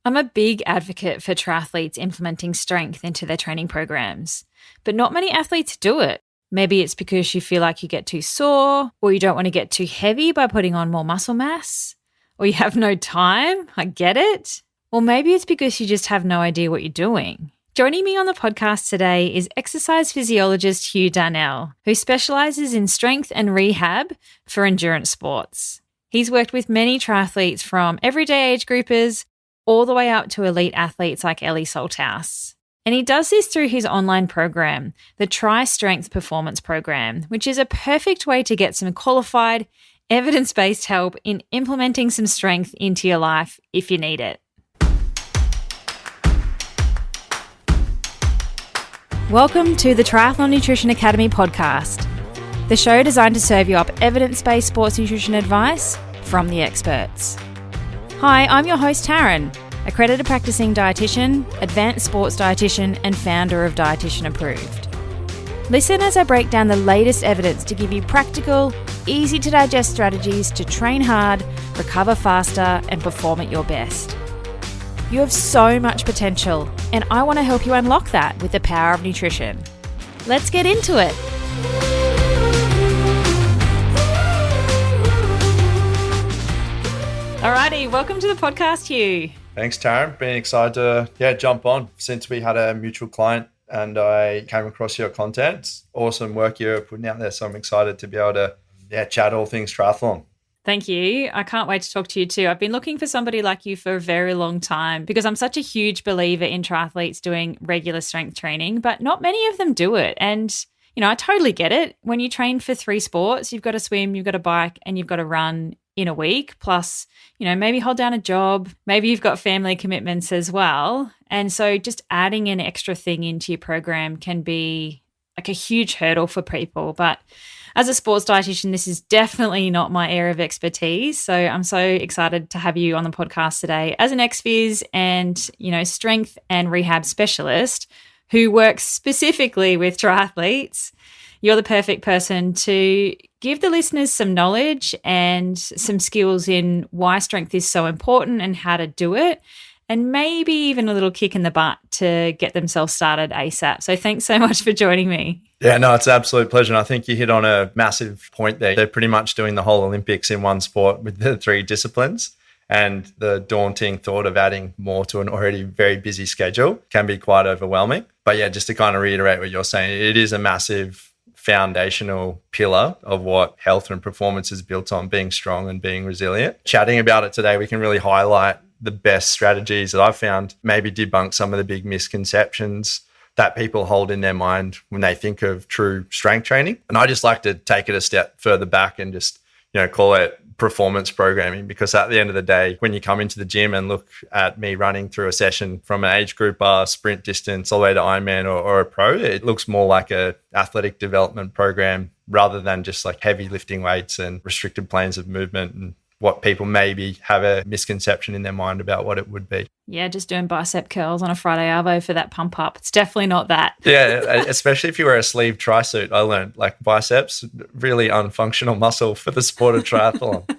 I'm a big advocate for triathletes implementing strength into their training programs, but not many athletes do it. Maybe it's because you feel like you get too sore, or you don't want to get too heavy by putting on more muscle mass, or you have no time. I get it. Or maybe it's because you just have no idea what you're doing. Joining me on the podcast today is exercise physiologist Huw Darnell, who specialises in strength and rehab for endurance sports. He's worked with many triathletes from everyday age groupers all the way up to elite athletes like Ellie Salthouse. And he does this through his online program, the Tri-Strength Performance Program, which is a perfect way to get some qualified, evidence-based help in implementing some strength into your life if you need it. Welcome to the Triathlon Nutrition Academy podcast, the show designed to serve you up evidence-based sports nutrition advice from the experts. Hi, I'm your host, Taryn, accredited practicing dietitian, advanced sports dietitian, and founder of Dietitian Approved. Listen as I break down the latest evidence to give you practical, easy to digest strategies to train hard, recover faster, and perform at your best. You have so much potential, and I want to help you unlock that with the power of nutrition. Let's get into it. Alrighty, welcome to the podcast, Huw. Thanks, Taryn. Been excited to jump on since we had a mutual client and I came across your content. It's awesome work you're putting out there, so I'm excited to be able to chat all things triathlon. Thank you. I can't wait to talk to you too. I've been looking for somebody like you for a very long time because I'm such a huge believer in triathletes doing regular strength training, but not many of them do it. And, I totally get it. When you train for 3 sports, you've got to swim, you've got to bike, and you've got to run in a week, plus, maybe hold down a job, maybe you've got family commitments as well. And so just adding an extra thing into your program can be like a huge hurdle for people. But as a sports dietitian, this is definitely not my area of expertise. So I'm so excited to have you on the podcast today as an ex-phys and, strength and rehab specialist who works specifically with triathletes. You're the perfect person to give the listeners some knowledge and some skills in why strength is so important and how to do it, and maybe even a little kick in the butt to get themselves started ASAP. So thanks so much for joining me. Yeah, no, it's an absolute pleasure. And I think you hit on a massive point there. They're pretty much doing the whole Olympics in one sport with the 3 disciplines. And the daunting thought of adding more to an already very busy schedule can be quite overwhelming. But yeah, just to kind of reiterate what you're saying, it is a massive foundational pillar of what health and performance is built on, being strong and being resilient. Chatting about it today, we can really highlight the best strategies that I've found, maybe debunk some of the big misconceptions that people hold in their mind when they think of true strength training. And I just like to take it a step further back and just, call it performance programming, because at the end of the day, when you come into the gym and look at me running through a session from an age group sprint distance all the way to Ironman or a pro, it looks more like a athletic development program rather than just like heavy lifting weights and restricted planes of movement and what people maybe have a misconception in their mind about what it would be. Yeah, just doing bicep curls on a Friday arvo for that pump up. It's definitely not that. Yeah, especially if you wear a sleeve tri-suit. I learned like biceps, really unfunctional muscle for the sport of triathlon.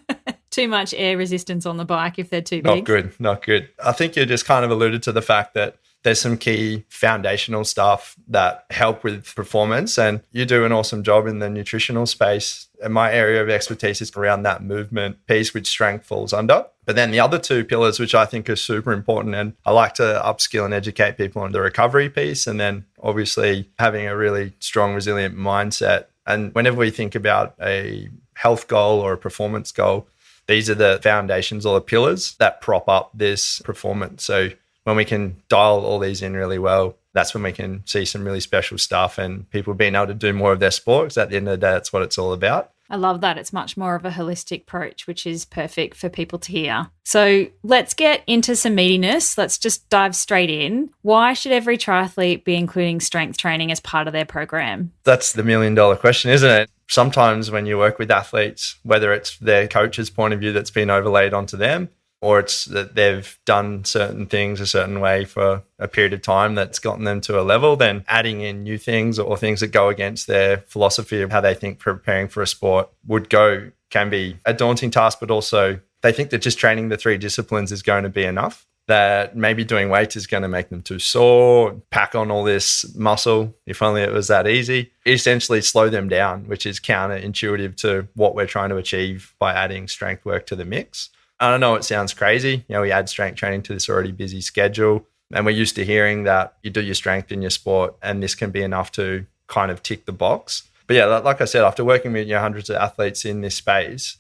Too much air resistance on the bike if they're too big. Not good. I think you just kind of alluded to the fact that there's some key foundational stuff that help with performance, and you do an awesome job in the nutritional space. And my area of expertise is around that movement piece, which strength falls under. But then the other 2 pillars, which I think are super important, and I like to upskill and educate people on the recovery piece, and then obviously having a really strong, resilient mindset. And whenever we think about a health goal or a performance goal, these are the foundations or the pillars that prop up this performance. So when we can dial all these in really well, that's when we can see some really special stuff and people being able to do more of their sport, because at the end of the day, that's what it's all about. I love that. It's much more of a holistic approach, which is perfect for people to hear. So let's get into some meatiness. Let's just dive straight in. Why should every triathlete be including strength training as part of their program? That's the $1 million question, isn't it? Sometimes when you work with athletes, whether it's their coach's point of view that's been overlaid onto them, or it's that they've done certain things a certain way for a period of time that's gotten them to a level, then adding in new things or things that go against their philosophy of how they think preparing for a sport would go can be a daunting task, but also they think that just training the 3 disciplines is going to be enough. that maybe doing weights is going to make them too sore, pack on all this muscle. If only it was that easy. Essentially slow them down, which is counterintuitive to what we're trying to achieve by adding strength work to the mix. I don't know, it sounds crazy. We add strength training to this already busy schedule, and we're used to hearing that you do your strength in your sport and this can be enough to kind of tick the box. But yeah, like I said, after working with hundreds of athletes in this space,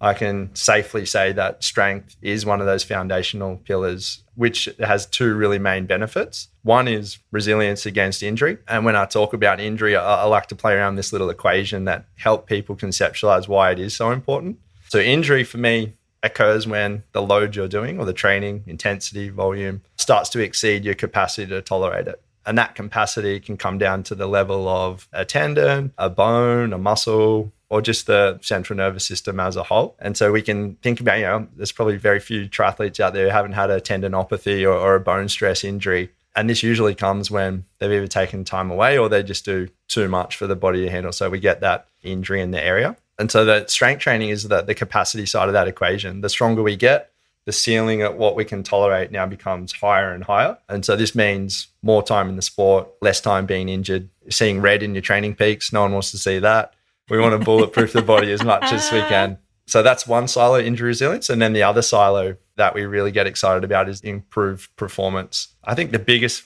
I can safely say that strength is one of those foundational pillars, which has two really main benefits. One is resilience against injury. And when I talk about injury, I like to play around this little equation that help people conceptualize why it is so important. So injury for me occurs when the load you're doing or the training intensity, volume starts to exceed your capacity to tolerate it. And that capacity can come down to the level of a tendon, a bone, a muscle, or just the central nervous system as a whole. And so we can think about, there's probably very few triathletes out there who haven't had a tendinopathy or a bone stress injury. And this usually comes when they've either taken time away or they just do too much for the body to handle. So we get that injury in the area. And so the strength training is the capacity side of that equation. The stronger we get, the ceiling at what we can tolerate now becomes higher and higher. And so this means more time in the sport, less time being injured, seeing red in your training peaks. No one wants to see that. We want to bulletproof the body as much as we can. So that's one silo, injury resilience. And then the other silo that we really get excited about is improved performance. I think the biggest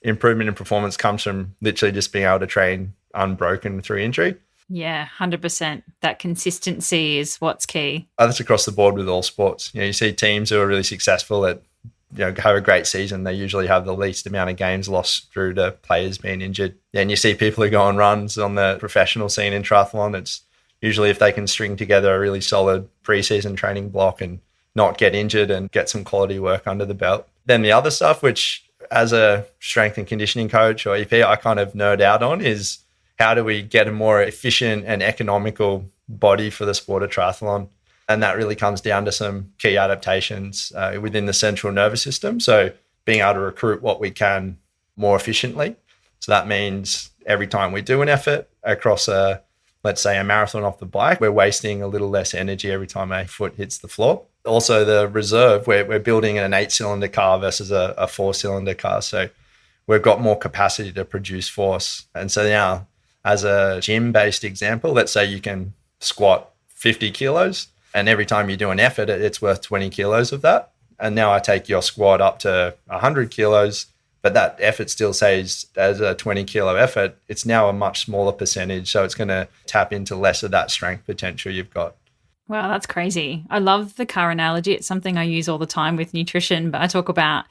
improvement in performance comes from literally just being able to train unbroken through injury. Yeah, 100%. That consistency is what's key. That's across the board with all sports. You see teams who are really successful at have a great season. They usually have the least amount of games lost through to players being injured. And you see people who go on runs on the professional scene in triathlon. It's usually if they can string together a really solid preseason training block and not get injured and get some quality work under the belt. Then the other stuff, which as a strength and conditioning coach or EP, I kind of nerd out on is how do we get a more efficient and economical body for the sport of triathlon? And that really comes down to some key adaptations within the central nervous system. So being able to recruit what we can more efficiently. So that means every time we do an effort across let's say a marathon off the bike, we're wasting a little less energy every time a foot hits the floor. Also the reserve, we're building an 8-cylinder car versus a 4-cylinder car. So we've got more capacity to produce force. And so now as a gym-based example, let's say you can squat 50 kilos. And every time you do an effort, it's worth 20 kilos of that. And now I take your squat up to 100 kilos, but that effort still says as a 20 kilo effort, it's now a much smaller percentage. So it's going to tap into less of that strength potential you've got. Wow, that's crazy. I love the car analogy. It's something I use all the time with nutrition, but I talk about,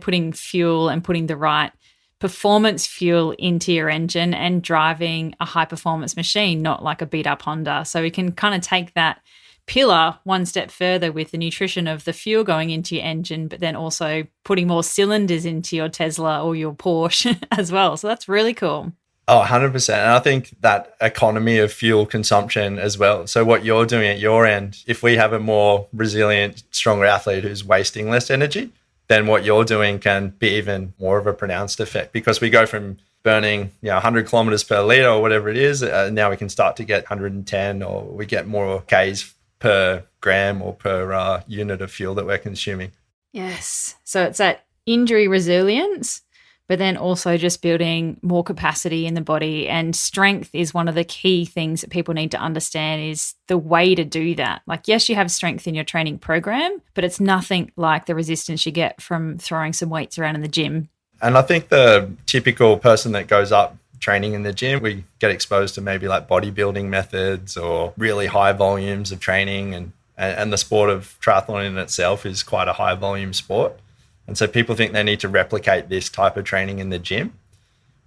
putting fuel and putting the right performance fuel into your engine and driving a high performance machine, not like a beat up Honda. So we can kind of take that pillar one step further with the nutrition of the fuel going into your engine, but then also putting more cylinders into your Tesla or your Porsche as well. So that's really cool. Oh, 100%. And I think that economy of fuel consumption as well. So what you're doing at your end, if we have a more resilient, stronger athlete who's wasting less energy, then what you're doing can be even more of a pronounced effect because we go from burning 100 kilometers per liter or whatever it is. Now we can start to get 110 or we get more Ks per gram or per unit of fuel that we're consuming. Yes. So it's that injury resilience, but then also just building more capacity in the body. And strength is one of the key things that people need to understand is the way to do that. Like, yes, you have strength in your training program, but it's nothing like the resistance you get from throwing some weights around in the gym. And I think the typical person that goes up training in the gym, we get exposed to maybe like bodybuilding methods or really high volumes of training. And the sport of triathlon in itself is quite a high volume sport. And so people think they need to replicate this type of training in the gym.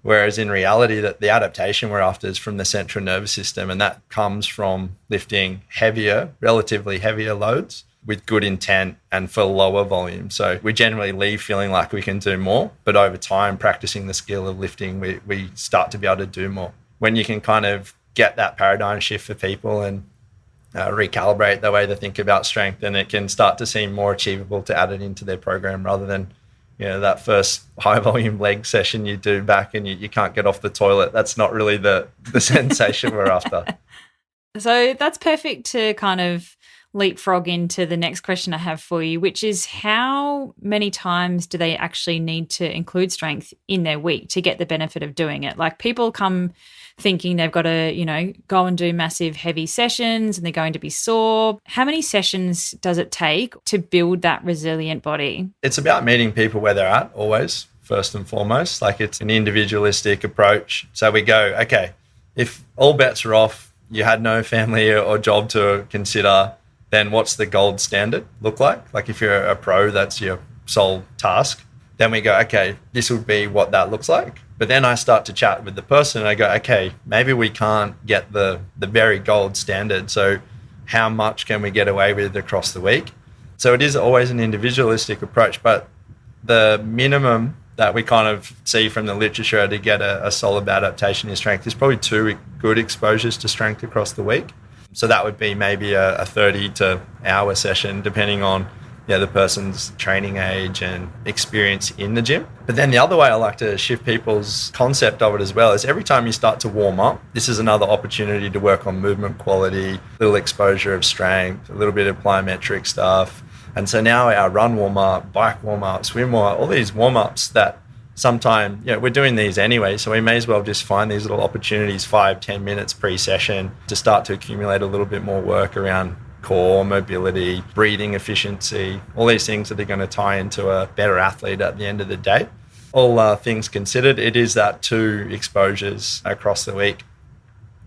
Whereas in reality, that the adaptation we're after is from the central nervous system. And that comes from lifting relatively heavier loads with good intent and for lower volume. So we generally leave feeling like we can do more, but over time, practicing the skill of lifting, we start to be able to do more. When you can kind of get that paradigm shift for people and recalibrate the way they think about strength, then it can start to seem more achievable to add it into their program rather than that first high volume leg session you do back and you can't get off the toilet. That's not really the sensation we're after. So that's perfect to kind of leapfrog into the next question I have for you, which is how many times do they actually need to include strength in their week to get the benefit of doing it? Like people come thinking they've got to, go and do massive heavy sessions and they're going to be sore. How many sessions does it take to build that resilient body? It's about meeting people where they're at always, first and foremost. Like it's an individualistic approach. So we go, okay, if all bets are off, you had no family or job to consider, then what's the gold standard look like? Like if you're a pro, that's your sole task. Then we go, okay, this would be what that looks like. But then I start to chat with the person and I go, okay, maybe we can't get the very gold standard. So how much can we get away with across the week? So it is always an individualistic approach, but the minimum that we kind of see from the literature to get a solid adaptation in strength is probably 2 good exposures to strength across the week. So that would be maybe a 30 to hour session, depending on the person's training age and experience in the gym. But then the other way I like to shift people's concept of it as well is every time you start to warm up, this is another opportunity to work on movement quality, a little exposure of strength, a little bit of plyometric stuff. And so now our run warm-up, bike warm-up, swim warm-up, all these warm-ups that sometime, we're doing these anyway, so we may as well just find these little opportunities, 5-10 minutes pre-session to start to accumulate a little bit more work around core, mobility, breathing efficiency, all these things that are going to tie into a better athlete at the end of the day. All things considered, it is that 2 exposures across the week.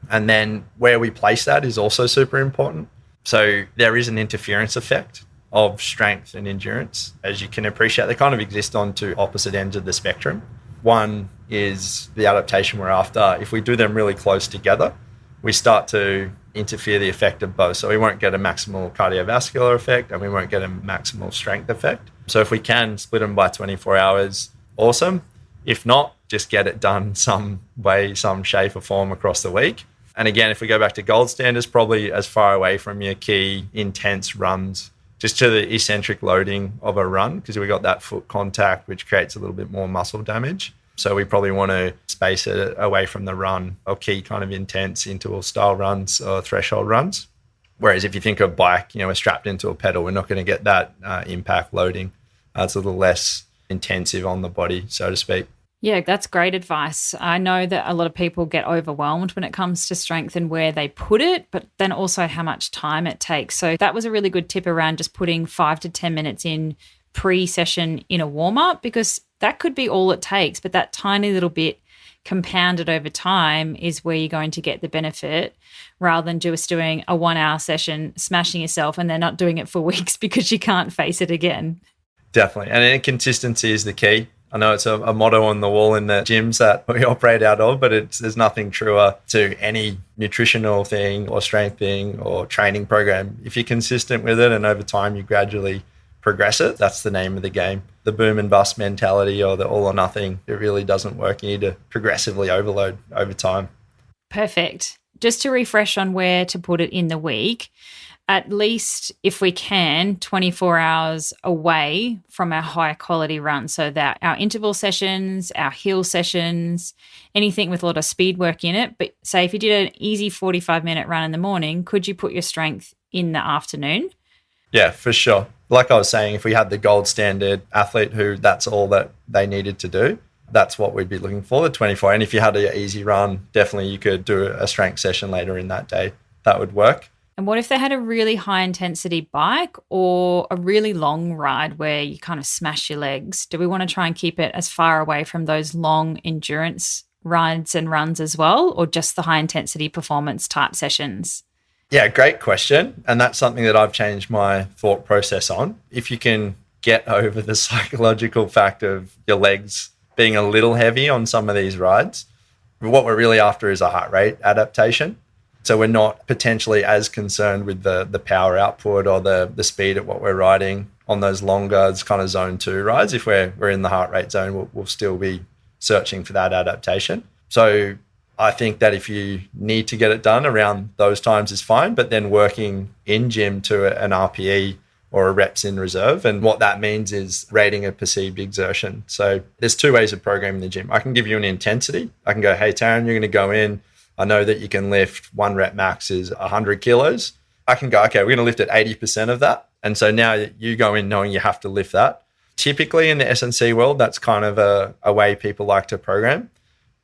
And then where we place that is also super important. So there is an interference effect of strength and endurance. As you can appreciate, they kind of exist on 2 opposite ends of the spectrum. One is the adaptation we're after. If we do them really close together, we start to interfere the effect of both. So we won't get a maximal cardiovascular effect and we won't get a maximal strength effect. So if we can split them by 24 hours, awesome. If not, just get it done some way, some shape or form across the week. And again, if we go back to gold standards, probably as far away from your key intense runs, just to the eccentric loading of a run, because we got that foot contact, which creates a little bit more muscle damage. So we probably want to space it away from the run or key kind of intense interval style runs or threshold runs. Whereas if you think of bike, we're strapped into a pedal, we're not going to get that impact loading. It's a little less intensive on the body, so to speak. Yeah, that's great advice. I know that a lot of people get overwhelmed when it comes to strength and where they put it, but then also how much time it takes. So that was a really good tip around just putting 5 to 10 minutes in pre-session in a warm-up, because that could be all it takes, but that tiny little bit compounded over time is where you're going to get the benefit, rather than just doing a 1-hour session, smashing yourself, and then not doing it for weeks because you can't face it again. Definitely. And consistency is the key. I know it's a motto on the wall in the gyms that we operate out of, but there's nothing truer to any nutritional thing or strength thing or training program. If you're consistent with it and over time you gradually progress it, that's the name of the game. The boom and bust mentality or the all or nothing, it really doesn't work. You need to progressively overload over time. Perfect. Just to refresh on where to put it in the week, at least, if we can, 24 hours away from our high quality run, so that our interval sessions, our hill sessions, anything with a lot of speed work in it. But say if you did an easy 45-minute run in the morning, could you put your strength in the afternoon? Yeah, for sure. Like I was saying, if we had the gold standard athlete who that's all that they needed to do, that's what we'd be looking for, the 24. And if you had an easy run, definitely you could do a strength session later in that day. That would work. And what if they had a really high intensity bike or a really long ride where you kind of smash your legs? Do we want to try and keep it as far away from those long endurance rides and runs as well, or just the high intensity performance type sessions? Yeah, great question. And that's something that I've changed my thought process on. If you can get over the psychological fact of your legs being a little heavy on some of these rides, what we're really after is a heart rate adaptation. So we're not potentially as concerned with the power output or the speed at what we're riding on those longer kind of zone 2 rides. If we're in the heart rate zone, we'll still be searching for that adaptation. So I think that if you need to get it done around those times is fine, but then working in gym to an RPE or a reps in reserve. And what that means is rating a perceived exertion. So there's 2 ways of programming the gym. I can give you an intensity. I can go, hey, Taryn, you're going to go in. I know that you can lift 1 rep max is 100 kilos. I can go, okay, we're going to lift at 80% of that. And so now you go in knowing you have to lift that. Typically in the S&C world, that's kind of a way people like to program.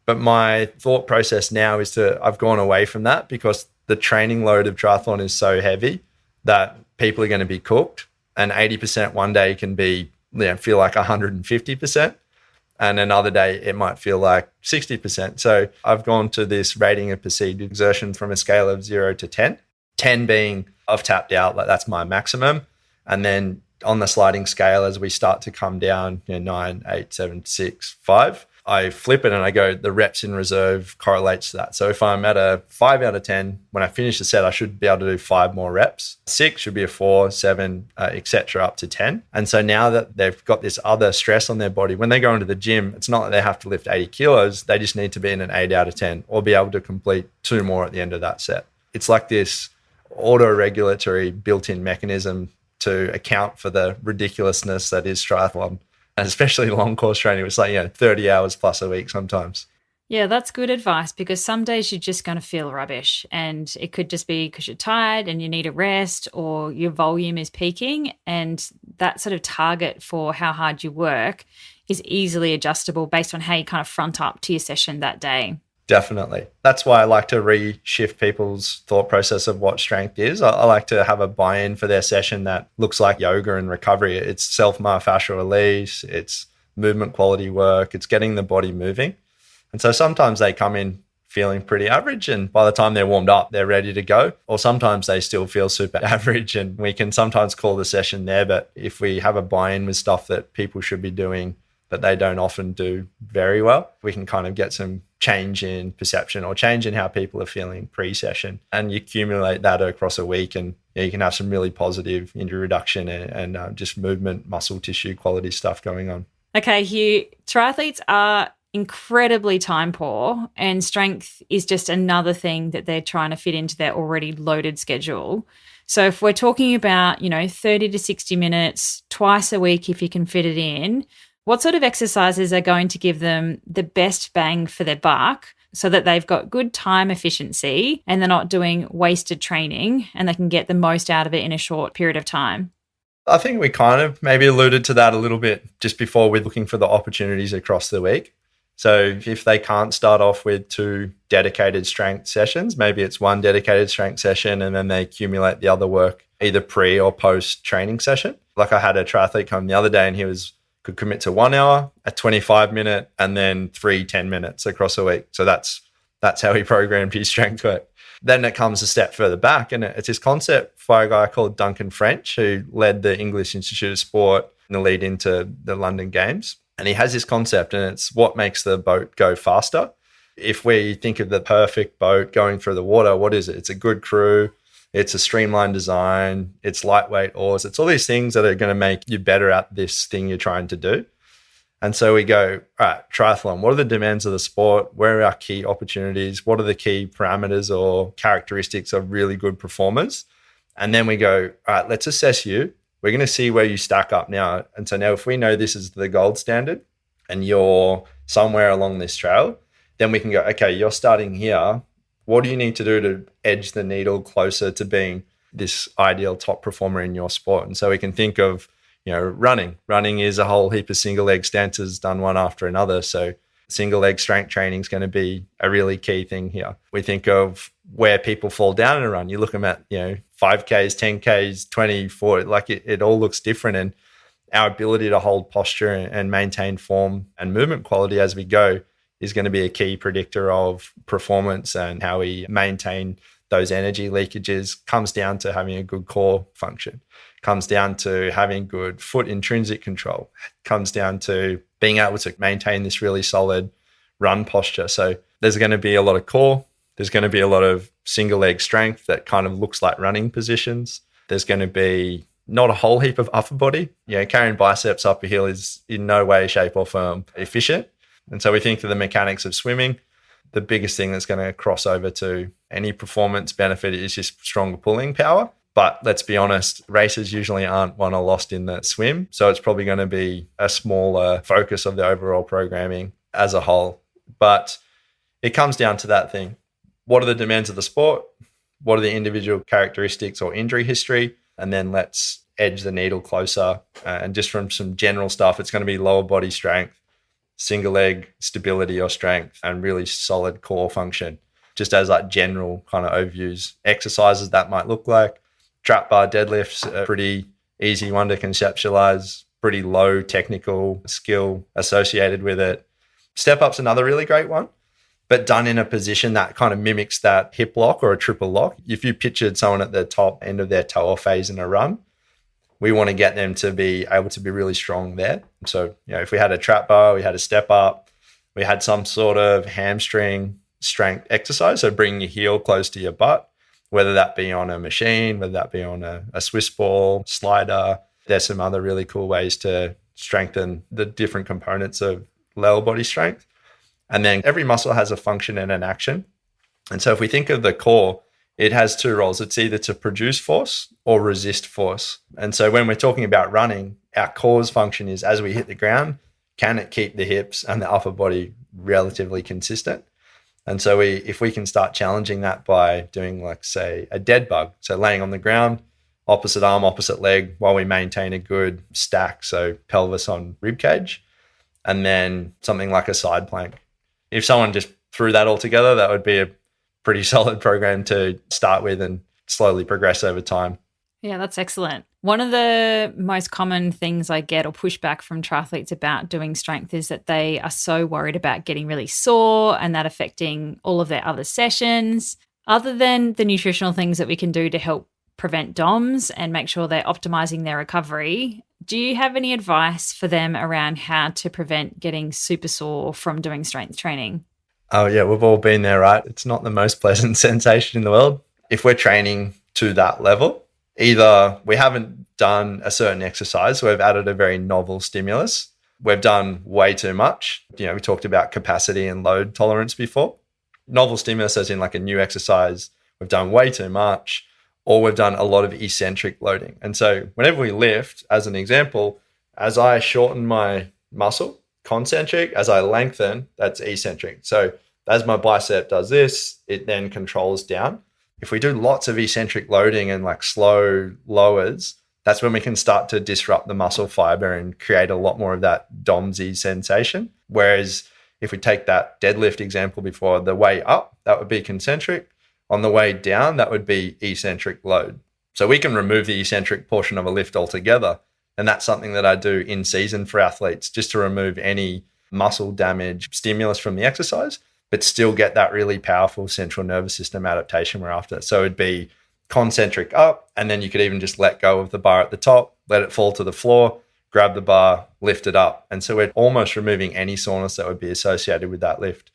But my thought process now is I've gone away from that because the training load of triathlon is so heavy that people are going to be cooked, and 80% one day can be, feel like 150%. And another day it might feel like 60%. So I've gone to this rating of perceived exertion from a scale of 0 to 10. 10 being I've tapped out, like that's my maximum. And then on the sliding scale, as we start to come down, 9, 8, 7, 6, 5, I flip it and I go, the reps in reserve correlates to that. So if I'm at a 5 out of 10, when I finish the set, I should be able to do 5 more reps. 6 should be a 4, 7, etc., up to 10. And so now that they've got this other stress on their body, when they go into the gym, it's not that they have to lift 80 kilos. They just need to be in an 8 out of 10 or be able to complete 2 more at the end of that set. It's like this auto-regulatory built-in mechanism to account for the ridiculousness that is triathlon, and especially long course training. It's like 30 hours plus a week sometimes. Yeah, that's good advice, because some days you're just going to feel rubbish, and it could just be because you're tired and you need a rest, or your volume is peaking, and that sort of target for how hard you work is easily adjustable based on how you kind of front up to your session that day. Definitely. That's why I like to reshift people's thought process of what strength is. I like to have a buy-in for their session that looks like yoga and recovery. It's self-myofascial release, it's movement quality work, it's getting the body moving. And so sometimes they come in feeling pretty average, and by the time they're warmed up, they're ready to go. Or sometimes they still feel super average, and we can sometimes call the session there. But if we have a buy-in with stuff that people should be doing that they don't often do very well, we can kind of get some change in perception or change in how people are feeling pre-session. And you accumulate that across a week, and you can have some really positive injury reduction and just movement, muscle tissue quality stuff going on. Okay, Huw, triathletes are incredibly time poor, and strength is just another thing that they're trying to fit into their already loaded schedule. So if we're talking about, 30 to 60 minutes twice a week, if you can fit it in, what sort of exercises are going to give them the best bang for their buck so that they've got good time efficiency and they're not doing wasted training and they can get the most out of it in a short period of time? I think we kind of maybe alluded to that a little bit just before we're looking for the opportunities across the week. So if they can't start off with 2 dedicated strength sessions, maybe it's 1 dedicated strength session and then they accumulate the other work either pre or post training session. Like I had a triathlete come the other day and he could commit to 1 hour, a 25-minute, and then 3 10-minutes across a week. So that's how he programmed his strength work. Then it comes a step further back, and it's this concept by a guy called Duncan French, who led the English Institute of Sport in the lead into the London Games. And he has this concept, and it's what makes the boat go faster. If we think of the perfect boat going through the water, what is it? It's a good crew. It's a streamlined design. It's lightweight oars. It's all these things that are going to make you better at this thing you're trying to do. And so we go, all right, triathlon, what are the demands of the sport? Where are our key opportunities? What are the key parameters or characteristics of really good performers? And then we go, all right, let's assess you. We're going to see where you stack up now. And so now if we know this is the gold standard and you're somewhere along this trail, then we can go, okay, you're starting here. What do you need to do to edge the needle closer to being this ideal top performer in your sport? And so we can think of, running. Running is a whole heap of single leg stances done one after another. So single leg strength training is going to be a really key thing here. We think of where people fall down in a run. You look at them at, 5Ks, 10Ks, 20, 40, like it all looks different. And our ability to hold posture and maintain form and movement quality as we go is going to be a key predictor of performance, and how we maintain those energy leakages comes down to having a good core function, comes down to having good foot intrinsic control, comes down to being able to maintain this really solid run posture. So there's going to be a lot of core. There's going to be a lot of single leg strength that kind of looks like running positions. There's going to be not a whole heap of upper body. Carrying biceps up a hill is in no way, shape or form efficient. And so we think of the mechanics of swimming. The biggest thing that's going to cross over to any performance benefit is just stronger pulling power. But let's be honest, races usually aren't won or lost in the swim. So it's probably going to be a smaller focus of the overall programming as a whole. But it comes down to that thing. What are the demands of the sport? what are the individual characteristics or injury history, and then let's edge the needle closer. And just from some general stuff, it's going to be lower body strength, single leg stability or strength, and really solid core function. Just as like general kind of overviews, exercises that might look like. Trap bar deadlifts, a pretty easy one to conceptualize, pretty low technical skill associated with it. Step up's another really great one, but done in a position that kind of mimics that hip lock or a triple lock. If you pictured someone at the top end of their toe off phase in a run, we want to get them to be able to be really strong there. So, if we had a trap bar, we had a step up, we had some sort of hamstring strength exercise, so bring your heel close to your butt, whether that be on a machine, whether that be on a Swiss ball, slider. There's some other really cool ways to strengthen the different components of lower body strength. And then every muscle has a function and an action. And so if we think of the core, it has two roles. It's either to produce force or resist force. And so when we're talking about running, our core's function is as we hit the ground, can it keep the hips and the upper body relatively consistent? And so if we can start challenging that by doing, like, say, a dead bug, so laying on the ground, opposite arm, opposite leg, while we maintain a good stack, so pelvis on rib cage, and then something like a side plank. If someone just threw that all together, that would be a pretty solid program to start with and slowly progress over time. Yeah, that's excellent. One of the most common things I get or pushback from triathletes about doing strength is that they are so worried about getting really sore and that affecting all of their other sessions. Other than the nutritional things that we can do to help prevent DOMs and make sure they're optimizing their recovery, do you have any advice for them around how to prevent getting super sore from doing strength training? Oh yeah, we've all been there, right? It's not the most pleasant sensation in the world. If we're training to that level, either we haven't done a certain exercise, so we've added a very novel stimulus, we've done way too much. We talked about capacity and load tolerance before. Novel stimulus as in like a new exercise, we've done way too much, or we've done a lot of eccentric loading. And so whenever we lift, as an example, as I shorten my muscle, concentric, as I lengthen, that's eccentric. So as my bicep does this, it then controls down. If we do lots of eccentric loading and like slow lowers, that's when we can start to disrupt the muscle fiber and create a lot more of that DOMSy sensation. Whereas if we take that deadlift example before, the way up, that would be concentric. On the way down, that would be eccentric load. So we can remove the eccentric portion of a lift altogether. And that's something that I do in season for athletes, just to remove any muscle damage stimulus from the exercise, but still get that really powerful central nervous system adaptation we're after. So it'd be concentric up, and then you could even just let go of the bar at the top, let it fall to the floor, grab the bar, lift it up. And so we're almost removing any soreness that would be associated with that lift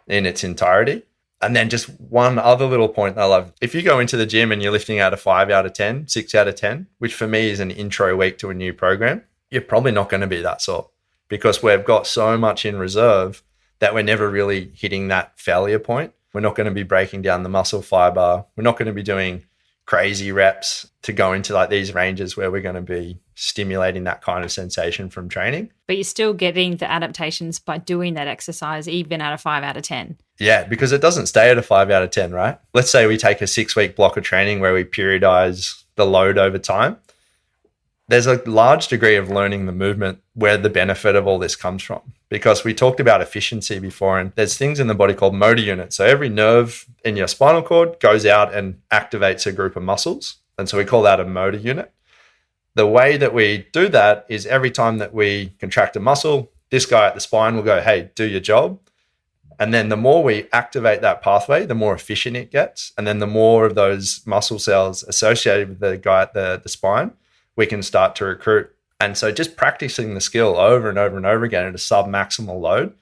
in its entirety. And then just one other little point I love. If you go into the gym and you're lifting out of 5 out of 10, 6 out of 10, which for me is an intro week to a new program, you're probably not going to be that sore because we've got so much in reserve that we're never really hitting that failure point. We're not going to be breaking down the muscle fiber. We're not going to be doing crazy reps to go into like these ranges where we're going to be stimulating that kind of sensation from training. But you're still getting the adaptations by doing that exercise, even out of 5 out of 10. Yeah, because it doesn't stay at a 5 out of 10, right? Let's say we take a 6-week block of training where we periodize the load over time. There's a large degree of learning the movement where the benefit of all this comes from, because we talked about efficiency before, and there's things in the body called motor units. So every nerve in your spinal cord goes out and activates a group of muscles. And so we call that a motor unit. The way that we do that is every time that we contract a muscle, this guy at the spine will go, hey, do your job. And then the more we activate that pathway, the more efficient it gets. And then the more of those muscle cells associated with the guy at the spine, we can start to recruit. And so just practicing the skill over and over and over again at a sub-maximal load,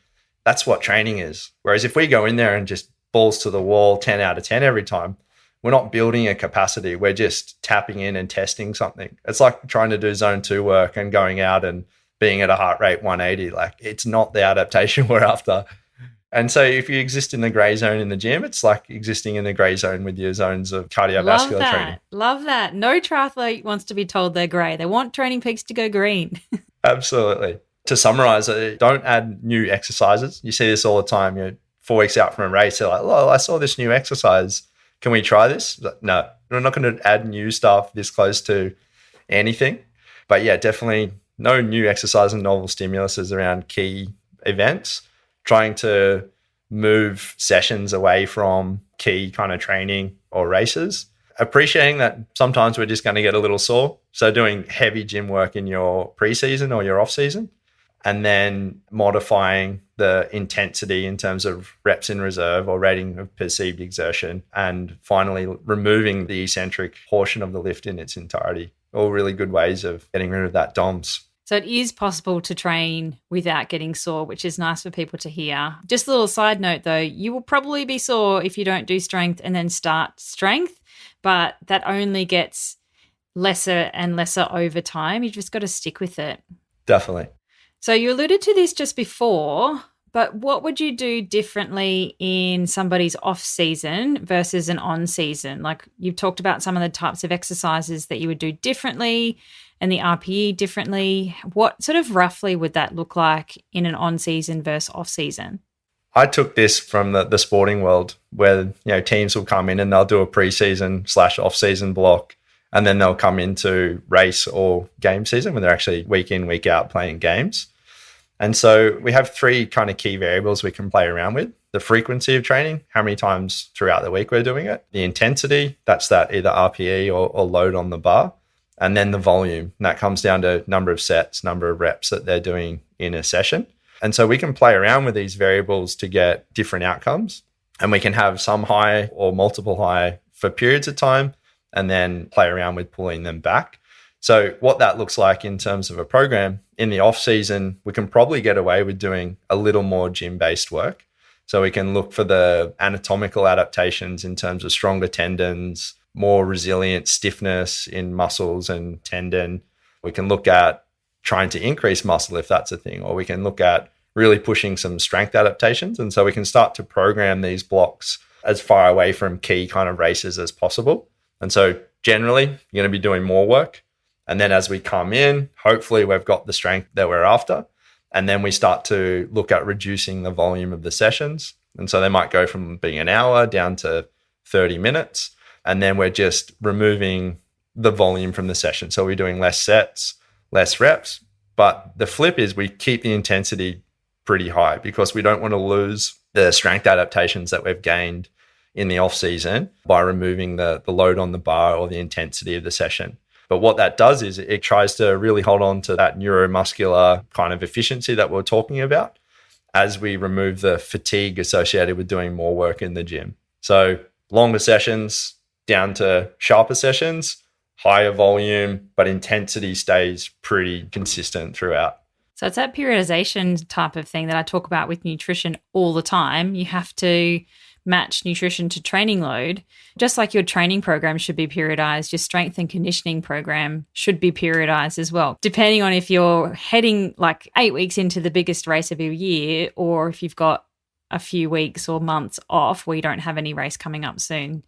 that's what training is. Whereas if we go in there and just balls to the wall 10 out of 10 every time, we're not building a capacity. We're just tapping in and testing something. It's like trying to do zone 2 work and going out and being at a heart rate 180. Like, it's not the adaptation we're after. And so if you exist in the gray zone in the gym, it's like existing in the gray zone with your zones of cardiovascular training. Love that. No triathlete wants to be told they're gray. They want training peaks to go green. Absolutely. To summarize, don't add new exercises. You see this all the time. 4 weeks out from a race, they're like, oh, I saw this new exercise. Can we try this? No, we're not going to add new stuff this close to anything. But yeah, definitely no new exercise and novel stimuluses around key events. Trying to move sessions away from key kind of training or races. Appreciating that sometimes we're just going to get a little sore. So doing heavy gym work in your preseason or your off season, and then modifying the intensity in terms of reps in reserve or rating of perceived exertion, and finally removing the eccentric portion of the lift in its entirety. All really good ways of getting rid of that DOMS. So it is possible to train without getting sore, which is nice for people to hear. Just a little side note though, you will probably be sore if you don't do strength and then start strength, but that only gets lesser and lesser over time. You've just got to stick with it. Definitely. So you alluded to this just before, but what would you do differently in somebody's off season versus an on season? Like you've talked about some of the types of exercises that you would do differently and the RPE differently. What sort of roughly would that look like in an on season versus off season? I took this from the sporting world where, teams will come in and they'll do a preseason / off season block, and then they'll come into race or game season when they're actually week in, week out playing games. And so we have 3 kind of key variables we can play around with. The frequency of training, how many times throughout the week we're doing it. The intensity, that's that either RPE or load on the bar. And then the volume, and that comes down to number of sets, number of reps that they're doing in a session. And so we can play around with these variables to get different outcomes. And we can have some high or multiple high for periods of time, and then play around with pulling them back. So what that looks like in terms of a program, in the off season, we can probably get away with doing a little more gym-based work. So we can look for the anatomical adaptations in terms of stronger tendons, more resilient stiffness in muscles and tendon. We can look at trying to increase muscle if that's a thing, or we can look at really pushing some strength adaptations. And so we can start to program these blocks as far away from key kind of races as possible. And so generally, you're going to be doing more work. And then as we come in, hopefully we've got the strength that we're after. And then we start to look at reducing the volume of the sessions. And so they might go from being an hour down to 30 minutes. And then we're just removing the volume from the session. So we're doing less sets, less reps. But the flip is we keep the intensity pretty high because we don't want to lose the strength adaptations that we've gained in the off season by removing the load on the bar or the intensity of the session. But what that does is it tries to really hold on to that neuromuscular kind of efficiency that we're talking about as we remove the fatigue associated with doing more work in the gym. So longer sessions down to sharper sessions, higher volume, but intensity stays pretty consistent throughout. So it's that periodization type of thing that I talk about with nutrition all the time. You have to match nutrition to training load. Just like your training program should be periodized, your strength and conditioning program should be periodized as well, depending on if you're heading like 8 weeks into the biggest race of your year, or if you've got a few weeks or months off where you don't have any race coming up soon.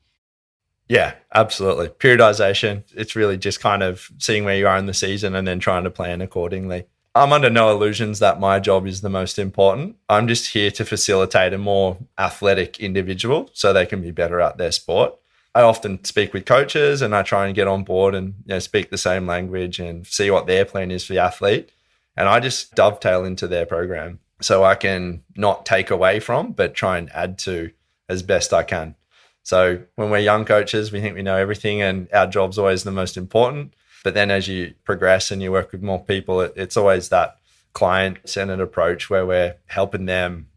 Yeah, absolutely. Periodization, it's really just kind of seeing where you are in the season and then trying to plan accordingly. I'm under no illusions that my job is the most important. I'm just here to facilitate a more athletic individual so they can be better at their sport. I often speak with coaches and I try and get on board and speak the same language and see what their plan is for the athlete. And I just dovetail into their program so I can not take away from, but try and add to as best I can. So when we're young coaches, we think we know everything and our job's always the most important. But then as you progress and you work with more people, it's always that client-centered approach where we're helping them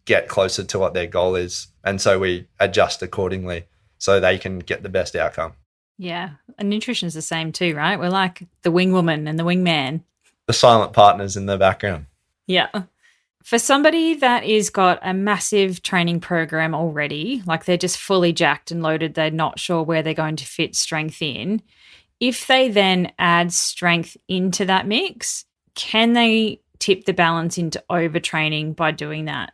get closer to what their goal is. And so we adjust accordingly so they can get the best outcome. Yeah. And nutrition's the same too, right? We're like the wing woman and the wing man. The silent partners in the background. Yeah. For somebody that is got a massive training program already, like they're just fully jacked and loaded, they're not sure where they're going to fit strength in. If they then add strength into that mix, can they tip the balance into overtraining by doing that?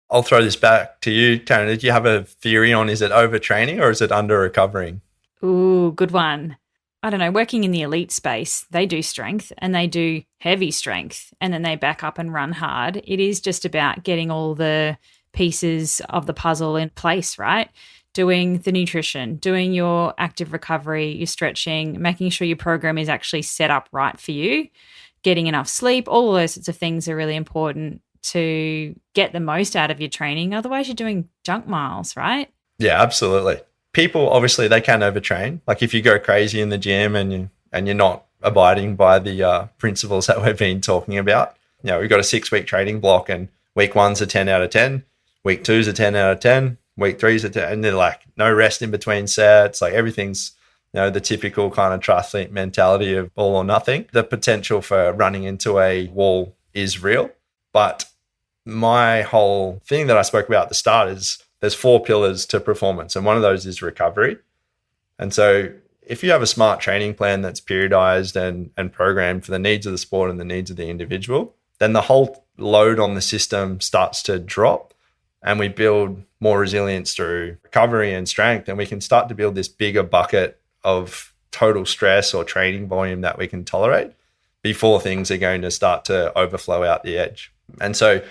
I'll throw this back to you, Taryn. Did you have a theory on is it overtraining or is it under-recovering? Ooh, good one. I don't know, working in the elite space, they do strength and they do heavy strength and then they back up and run hard. It is just about getting all the pieces of the puzzle in place, right? doing the nutrition, doing your active recovery, your stretching, making sure your program is actually set up right for you, getting enough sleep, all of those sorts of things are really important to get the most out of your training. Otherwise, you're doing junk miles, right? Yeah, absolutely. People, obviously, they can overtrain. Like if you go crazy in the gym and you're not abiding by the principles that we've been talking about. We've got a 6-week training block and week 1's a 10 out of 10, week 2's a 10 out of 10, week 3's a 10, and they're like no rest in between sets. Like everything's, the typical kind of triathlete mentality of all or nothing. The potential for running into a wall is real. But my whole thing that I spoke about at the start is there's 4 pillars to performance, and one of those is recovery. And so if you have a smart training plan that's periodized and programmed for the needs of the sport and the needs of the individual, then the whole load on the system starts to drop and we build more resilience through recovery and strength, and we can start to build this bigger bucket of total stress or training volume that we can tolerate before things are going to start to overflow out the edge. And so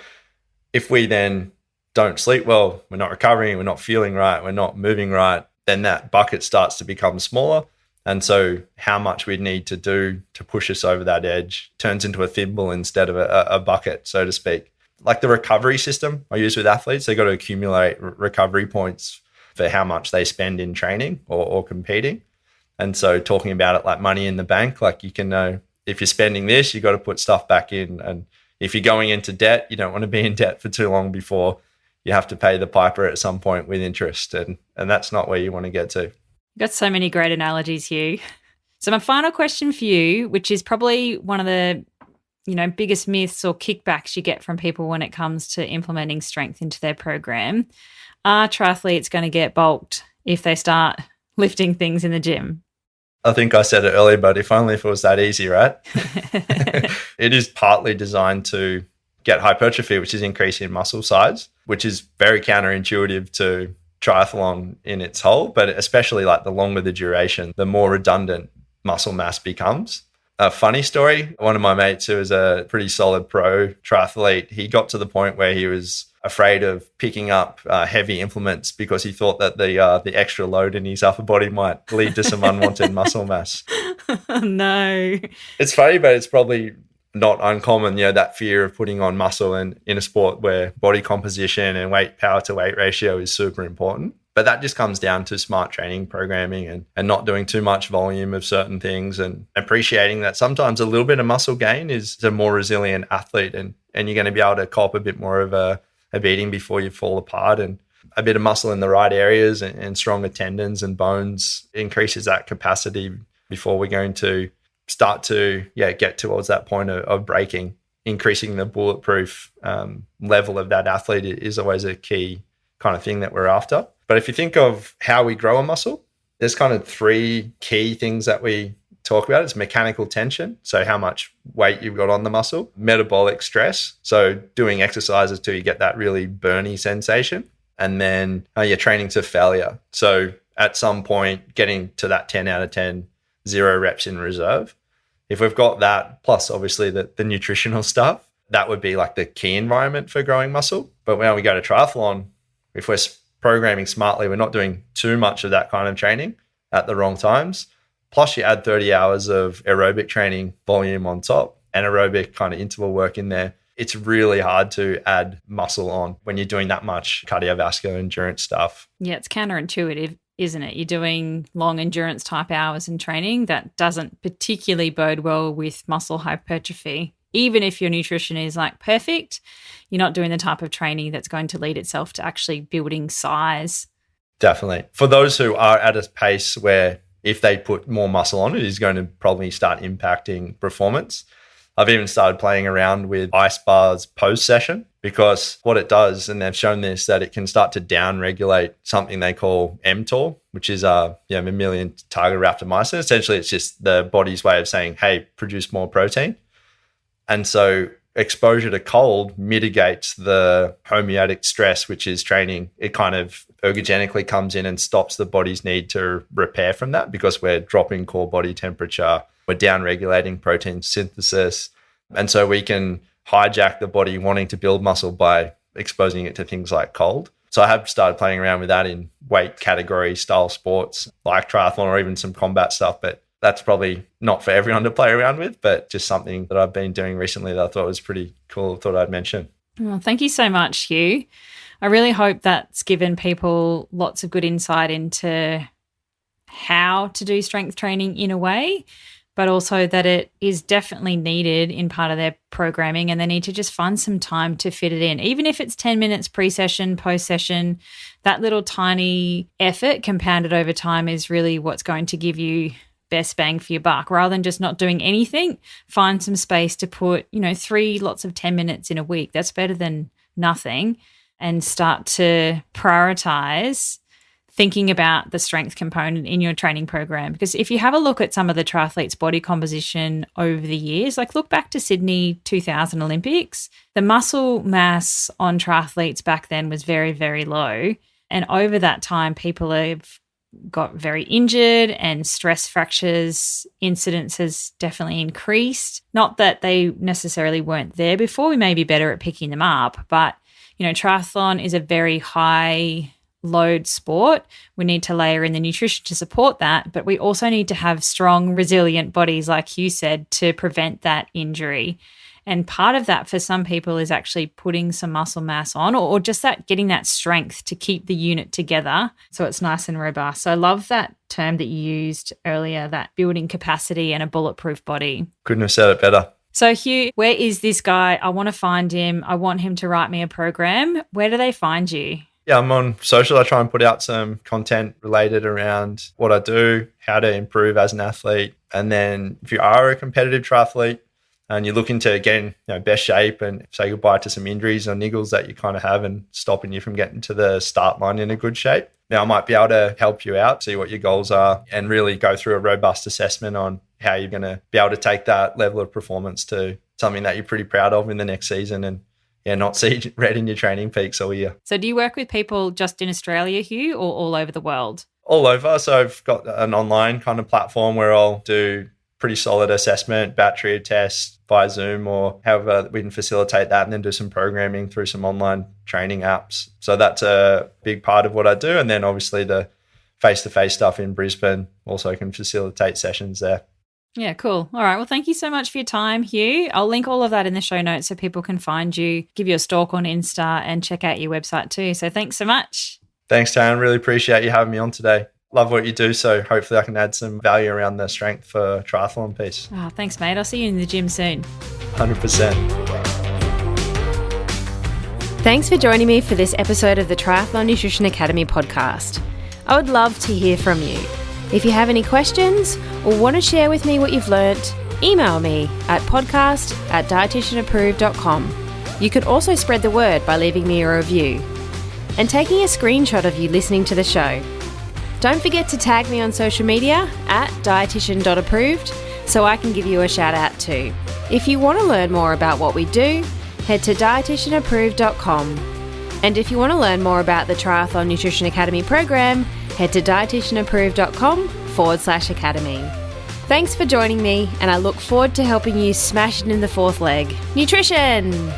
if we then don't sleep well, we're not recovering, we're not feeling right, we're not moving right, then that bucket starts to become smaller. And so how much we need to do to push us over that edge turns into a thimble instead of a bucket, so to speak. Like the recovery system I use with athletes, they've got to accumulate recovery points for how much they spend in training or competing. And so talking about it like money in the bank, like you can know if you're spending this, you've got to put stuff back in. And if you're going into debt, you don't want to be in debt for too long before you have to pay the piper at some point with interest. And that's not where you want to get to. You've got so many great analogies, Huw. So my final question for you, which is probably one of the biggest myths or kickbacks you get from people when it comes to implementing strength into their program. Are triathletes going to get bulked if they start lifting things in the gym? I think I said it earlier, but if only if it was that easy, right? It is partly designed to get hypertrophy, which is increasing muscle size, which is very counterintuitive to triathlon in its whole, but especially like the longer the duration, the more redundant muscle mass becomes. A funny story, one of my mates who was a pretty solid pro triathlete, he got to the point where he was afraid of picking up heavy implements because he thought that the extra load in his upper body might lead to some unwanted muscle mass. No. It's funny, but it's probably not uncommon, that fear of putting on muscle in a sport where body composition and power to weight ratio is super important. But that just comes down to smart training programming and not doing too much volume of certain things and appreciating that sometimes a little bit of muscle gain is a more resilient athlete and you're going to be able to cop a bit more of a beating before you fall apart. And a bit of muscle in the right areas and stronger tendons and bones increases that capacity before we're going to start to get towards that point of breaking. Increasing the bulletproof level of that athlete is always a key kind of thing that we're after. But if you think of how we grow a muscle, there's kind of 3 key things that we talk about. It's mechanical tension, so how much weight you've got on the muscle. Metabolic stress, so doing exercises till you get that really burny sensation. And then you're training to failure. So at some point, getting to that 10 out of 10, 0 reps in reserve. If we've got that, plus obviously the nutritional stuff, that would be like the key environment for growing muscle. But when we go to triathlon, if we're programming smartly, we're not doing too much of that kind of training at the wrong times. Plus you add 30 hours of aerobic training volume on top and aerobic kind of interval work in there. It's really hard to add muscle on when you're doing that much cardiovascular endurance stuff. Yeah, it's counterintuitive, isn't it? You're doing long endurance type hours in training. That doesn't particularly bode well with muscle hypertrophy. Even if your nutrition is like perfect, you're not doing the type of training that's going to lead itself to actually building size. Definitely. For those who are at a pace where if they put more muscle on, it is going to probably start impacting performance. I've even started playing around with ice bars post-session because what it does, and they've shown this, that it can start to down-regulate something they call mTOR, which is mammalian target rapamycin. Essentially, it's just the body's way of saying, hey, produce more protein. And so exposure to cold mitigates the homeostatic stress, which is training. It kind of ergogenically comes in and stops the body's need to repair from that because we're dropping core body temperature. We're down-regulating protein synthesis. And so we can hijack the body wanting to build muscle by exposing it to things like cold. So I have started playing around with that in weight category style sports like triathlon or even some combat stuff. But that's probably not for everyone to play around with, but just something that I've been doing recently that I thought was pretty cool. Thought I'd mention. Well, thank you so much, Huw. I really hope that's given people lots of good insight into how to do strength training in a way, but also that it is definitely needed in part of their programming and they need to just find some time to fit it in. Even if it's 10 minutes pre-session, post-session, that little tiny effort compounded over time is really what's going to give you best bang for your buck. Rather than just not doing anything, find some space to put, 3 lots of 10 minutes in a week. That's better than nothing. And start to prioritize thinking about the strength component in your training program. Because if you have a look at some of the triathletes' body composition over the years, like look back to Sydney 2000 Olympics, the muscle mass on triathletes back then was very, very low. And over that time, people have got very injured and stress fractures incidence has definitely increased. Not that they necessarily weren't there before. We may be better at picking them up, but triathlon is a very high load sport. We need to layer in the nutrition to support that, but we also need to have strong, resilient bodies, like Huw said, to prevent that injury. And part of that for some people is actually putting some muscle mass on or just that getting that strength to keep the unit together so it's nice and robust. So I love that term that you used earlier, that building capacity and a bulletproof body. Couldn't have said it better. So Huw, where is this guy? I want to find him. I want him to write me a program. Where do they find you? Yeah, I'm on social. I try and put out some content related around what I do, how to improve as an athlete. And then if you are a competitive triathlete and you're looking to get in best shape and say goodbye to some injuries or niggles that you kind of have and stopping you from getting to the start line in a good shape, now I might be able to help you out, see what your goals are and really go through a robust assessment on how you're going to be able to take that level of performance to something that you're pretty proud of in the next season and not see red in your training peaks all year. So do you work with people just in Australia, Huw, or all over the world? All over. So I've got an online kind of platform where I'll do pretty solid assessment, battery tests via Zoom or however we can facilitate that and then do some programming through some online training apps. So that's a big part of what I do. And then obviously the face-to-face stuff in Brisbane also can facilitate sessions there. Yeah, cool. All right. Well, thank you so much for your time, Huw. I'll link all of that in the show notes so people can find you, give you a stalk on Insta and check out your website too. So thanks so much. Thanks, Taryn. Really appreciate you having me on today. Love what you do. So hopefully I can add some value around the strength for triathlon piece. Oh, thanks, mate. I'll see you in the gym soon. 100%. Thanks for joining me for this episode of the Triathlon Nutrition Academy podcast. I would love to hear from you. If you have any questions or want to share with me what you've learnt, email me at podcast@dietitianapproved.com. You can also spread the word by leaving me a review and taking a screenshot of you listening to the show. Don't forget to tag me on social media at dietitian.approved so I can give you a shout out too. If you want to learn more about what we do, head to dietitianapproved.com. And if you want to learn more about the Triathlon Nutrition Academy program, head to dietitianapproved.com/academy. Thanks for joining me, and I look forward to helping you smash it in the fourth leg. Nutrition!